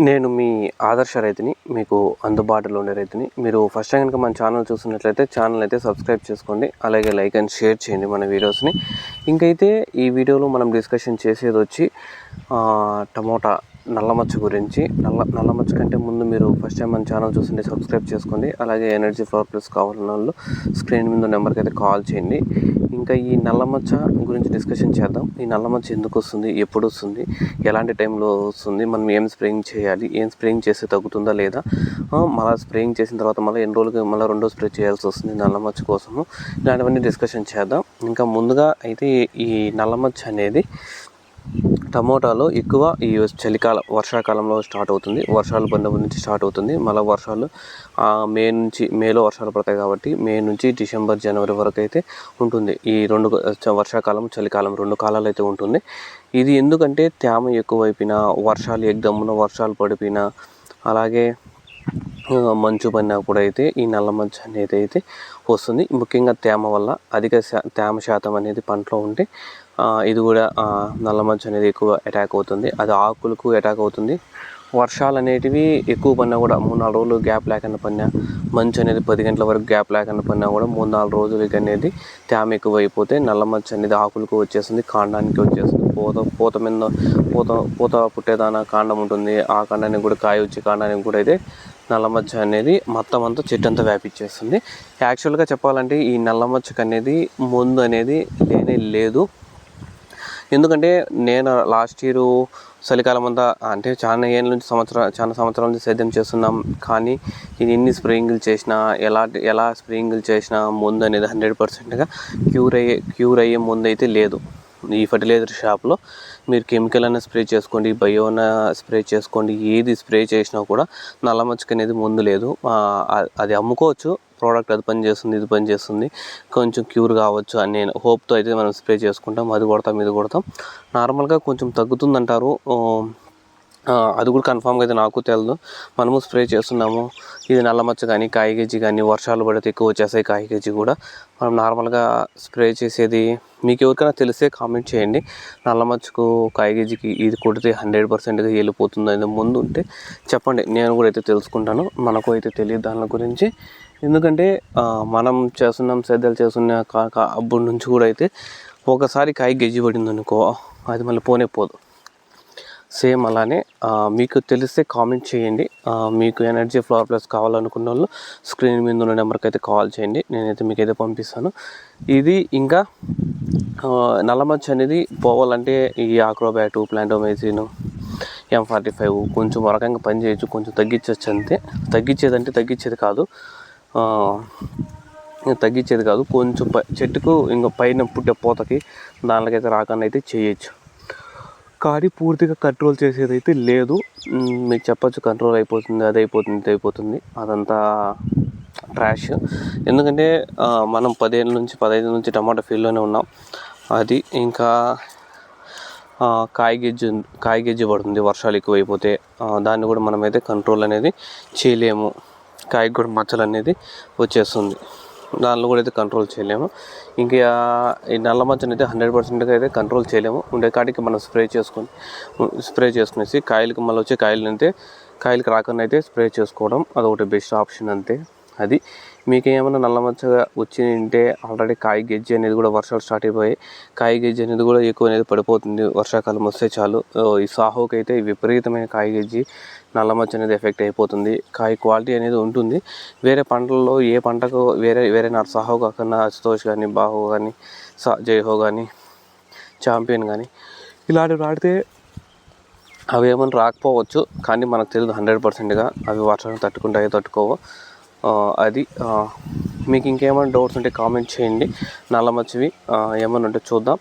నేను మీ ఆదర్శ రైతుని, మీకు అందుబాటులో ఉండే రైతుని. మీరు ఫస్ట్ టైం కనుక మన ఛానల్ చూస్తున్నట్లయితే ఛానల్ అయితే సబ్స్క్రైబ్ చేసుకోండి, అలాగే లైక్ అండ్ షేర్ చేయండి మన వీడియోస్ని. ఇంకైతే ఈ వీడియోలో మనం డిస్కషన్ చేసేది వచ్చి టమోటా నల్లమచ్చ గురించి. నల్లమచ్చ కంటే ముందు మీరు ఫస్ట్ టైం మన ఛానల్ చూస్తుంటే సబ్స్క్రైబ్ చేసుకోండి, అలాగే ఎనర్జీ ఫ్లవర్ ప్లస్ కావాలన్న వాళ్ళు స్క్రీన్ మీద నెంబర్కి అయితే కాల్ చేయండి. ఇంకా ఈ నల్లమచ్చ గురించి డిస్కషన్ చేద్దాం. ఈ నల్లమచ్చ ఎందుకు వస్తుంది, ఎప్పుడు వస్తుంది, ఎలాంటి టైంలో వస్తుంది, మనం ఏం స్ప్రేయింగ్ చేయాలి, ఏం స్ప్రేయింగ్ చేస్తే తగ్గుతుందా లేదా, మళ్ళీ స్ప్రేయింగ్ చేసిన తర్వాత మళ్ళీ ఎన్ని రోజులకి మళ్ళీ రెండో స్ప్రే చేయాల్సి వస్తుంది నల్లమచ్చ కోసము, ఇలాంటివన్నీ డిస్కషన్ చేద్దాం. ఇంకా ముందుగా అయితే ఈ నల్లమచ్చ అనేది టమోటాలో ఎక్కువ ఈ వర్షాకాలంలో స్టార్ట్ అవుతుంది. వర్షాలు పడినప్పటి నుంచి స్టార్ట్ అవుతుంది. మళ్ళీ వర్షాలు మేలో వర్షాలు పడతాయి కాబట్టి మే నుంచి డిసెంబర్ జనవరి వరకు అయితే ఉంటుంది. ఈ రెండు వర్షాకాలం చలికాలం రెండు కాలాలు అయితే ఉంటుంది. ఇది ఎందుకంటే తేమ ఎక్కువైపోయినా, వర్షాలు ఎగ్దమ్మున వర్షాలు పడిపోయినా, అలాగే మంచు పడినప్పుడు అయితే ఈ నల్లమచ్చ అనేది అయితే వస్తుంది. ముఖ్యంగా తేమ వల్ల అధిక తేమ శాతం అనేది పంటలో ఉంటే ఇది కూడా నల్లమచ్చ అనేది ఎక్కువ అటాక్ అవుతుంది. అది ఆకులకు అటాక్ అవుతుంది. వర్షాలు అనేటివి ఎక్కువ పడినా కూడా 3-4 రోజులు గ్యాప్ లేకుండా పడినా, మంచు అనేది 10 గంటల వరకు గ్యాప్ లేకుండా పడినా కూడా 3-4 రోజులకి అనేది తేమ ఎక్కువ అయిపోతే నల్లమచ్చ అనేది ఆకులకు వచ్చేస్తుంది, కాండానికి వచ్చేస్తుంది. పూత పుట్టేదానా కాండం ఉంటుంది. ఆ కాండానికి కూడా కాయ వచ్చే కాండానికి కూడా అయితే నల్లమచ్చ అనేది మొత్తం అంతా చెట్టు అంతా వ్యాపించేస్తుంది. యాక్చువల్గా చెప్పాలంటే ఈ నల్లమచ్చకు అనేది ముందు అనేది లేదు. ఎందుకంటే నేను లాస్ట్ ఇయర్ చలికాలం అంతా అంటే చాలా సంవత్సరాల నుంచి సేద్యం చేస్తున్నాం. కానీ ఇది ఎన్ని స్ప్రేయింగ్లు చేసినా, ఎలా స్ప్రేయింగ్లు చేసినా ముందు అనేది 100%గా క్యూర్ అయ్యే ముందు అయితే లేదు. ఈ ఫర్టిలైజర్ షాప్లో మీరు కెమికల్ అయినా స్ప్రే చేసుకోండి, బయో అయినా స్ప్రే చేసుకోండి, ఏది స్ప్రే చేసినా కూడా నల్లమచ్చకు అనేది ముందు లేదు. అది అమ్ముకోవచ్చు, ప్రోడక్ట్ అది పని చేస్తుంది, ఇది పని చేస్తుంది, కొంచెం క్యూర్ కావచ్చు అని నేను హోప్తో అయితే మనం స్ప్రే చేసుకుంటాం. అది కొడతాం, ఇది కొడతాం. నార్మల్గా కొంచెం తగ్గుతుందంటారు. అది కూడా కన్ఫామ్గా అయితే నాకు తెలియదు. మనము స్ప్రే చేస్తున్నాము. ఇది నల్లమచ్చ కానీ కాయ గెజ్జి కానీ వర్షాలు పడితే ఎక్కువ వచ్చేస్తాయి. కాయ గెజ్జి కూడా మనం నార్మల్గా స్ప్రే చేసేది మీకు ఎవరికైనా తెలిస్తే కామెంట్ చేయండి. నల్లమచ్చకు కాయ గెజ్జికి ఇది కొడితే 100%గా వెళ్ళిపోతుంది అనేది ముందు ఉంటే చెప్పండి, నేను కూడా అయితే తెలుసుకుంటాను. మనకు అయితే తెలియదు దాని గురించి. ఎందుకంటే మనం చేస్తున్నాం, సేద్యాలు చేస్తున్న అప్పటి నుంచి కూడా అయితే ఒకసారి కాయ గెజ్జి పడింది అనుకో, అది మళ్ళీ పోదు. సేమ్ అలానే మీకు తెలిస్తే కామెంట్ చేయండి. మీకు ఎనర్జీ ఫ్లవర్ ప్లస్ కావాలనుకున్న వాళ్ళు స్క్రీన్ మీద ఉన్న నెంబర్కి అయితే కాల్ చేయండి, నేనైతే మీకైతే పంపిస్తాను. ఇది ఇంకా నల్లమచ్చ అనేది పోవాలంటే ఈ ఆక్రోబ్యాట్, ప్లాంటోమైసిన్, M45 కొంచెం రకంగా పని చేయొచ్చు, కొంచెం తగ్గించవచ్చు అంతే. తగ్గించేది కాదు, కొంచెం చెట్టుకు ఇంకా పైన పుట్టే పూతకి దానికైతే రాకుండా అయితే చేయొచ్చు. కానీ పూర్తిగా కంట్రోల్ చేసేది అయితే లేదు. మీకు చెప్పచ్చు కంట్రోల్ అయిపోతుంది, అది అయిపోతుంది, ఇది అయిపోతుంది, అదంతా ట్రాష్. ఎందుకంటే మనం 15 నుంచి టమాటా ఫీల్డ్లోనే ఉన్నాం. అది ఇంకా కాయ గెజ్జి పడుతుంది వర్షాలు ఎక్కువైపోతే, దాన్ని కూడా మనమైతే కంట్రోల్ అనేది చేయలేము. కాయకు కూడా మచ్చలు అనేది వచ్చేస్తుంది, దానిలో కూడా అయితే కంట్రోల్ చేయలేము. ఇంకా ఈ నల్లమచ్చని అయితే 100%గా అయితే కంట్రోల్ చేయలేము. ఉండే కాడికి మనం స్ప్రే చేసుకునేసి కాయలకి మళ్ళీ వచ్చే కాయలకి రాకుండా అయితే స్ప్రే చేసుకోవడం అదొకటి బెస్ట్ ఆప్షన్ అంతే. అది మీకు ఏమైనా నల్లమచ్చ వచ్చి ఉంటే ఆల్రెడీ కాయ గెజ్జి అనేది కూడా వర్షాలు స్టార్ట్ అయిపోయి కాయ గెజ్జి అనేది కూడా ఎక్కువ అనేది పడిపోతుంది. వర్షాకాలం వస్తే చాలు ఈ సాహోకి అయితే విపరీతమైన కాయ గెజ్జి, నల్లమచ్చ అనేది ఎఫెక్ట్ అయిపోతుంది. కాయ క్వాలిటీ అనేది ఉంటుంది. వేరే పంటల్లో ఏ పంటకు వేరే సాహో కాకుండా అశుతోష్ కానీ, బాహో కానీ, జైహో కానీ, ఛాంపియన్ కానీ ఇలాంటివి వాడితే అవి ఏమైనా రాకపోవచ్చు. కానీ మనకు తెలియదు 100%గా అవి వర్షాలను తట్టుకోవు. అది మీకు ఇంకేమైనా డౌట్స్ ఉంటే కామెంట్ చేయండి. నల్లమచ్చవి ఏమైనా ఉంటే చూద్దాం.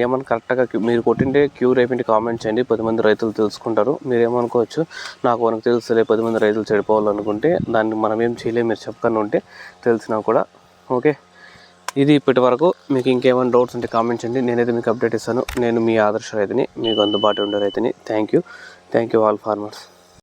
ఏమైనా కరెక్ట్గా మీరు కొట్టింటే క్యూర్ అయిపోయింటే కామెంట్ చేయండి, 10 మంది రైతులు తెలుసుకుంటారు. మీరు ఏమనుకోవచ్చు, మనకు తెలుస్తలే 10 మంది రైతులు చెడిపోవాలనుకుంటే దాన్ని మనం ఏం చేయలేము. మీరు చెప్పకుండా ఉంటే తెలిసినా కూడా ఓకే. ఇది ఇప్పటి వరకు. మీకు ఇంకేమైనా డౌట్స్ ఉంటే కామెంట్ చేయండి, నేనైతే మీకు అప్డేట్ ఇస్తాను. నేను మీ ఆదర్శ రైతుని, మీకు అందుబాటులో ఉండే రైతుని. Thank you all farmers.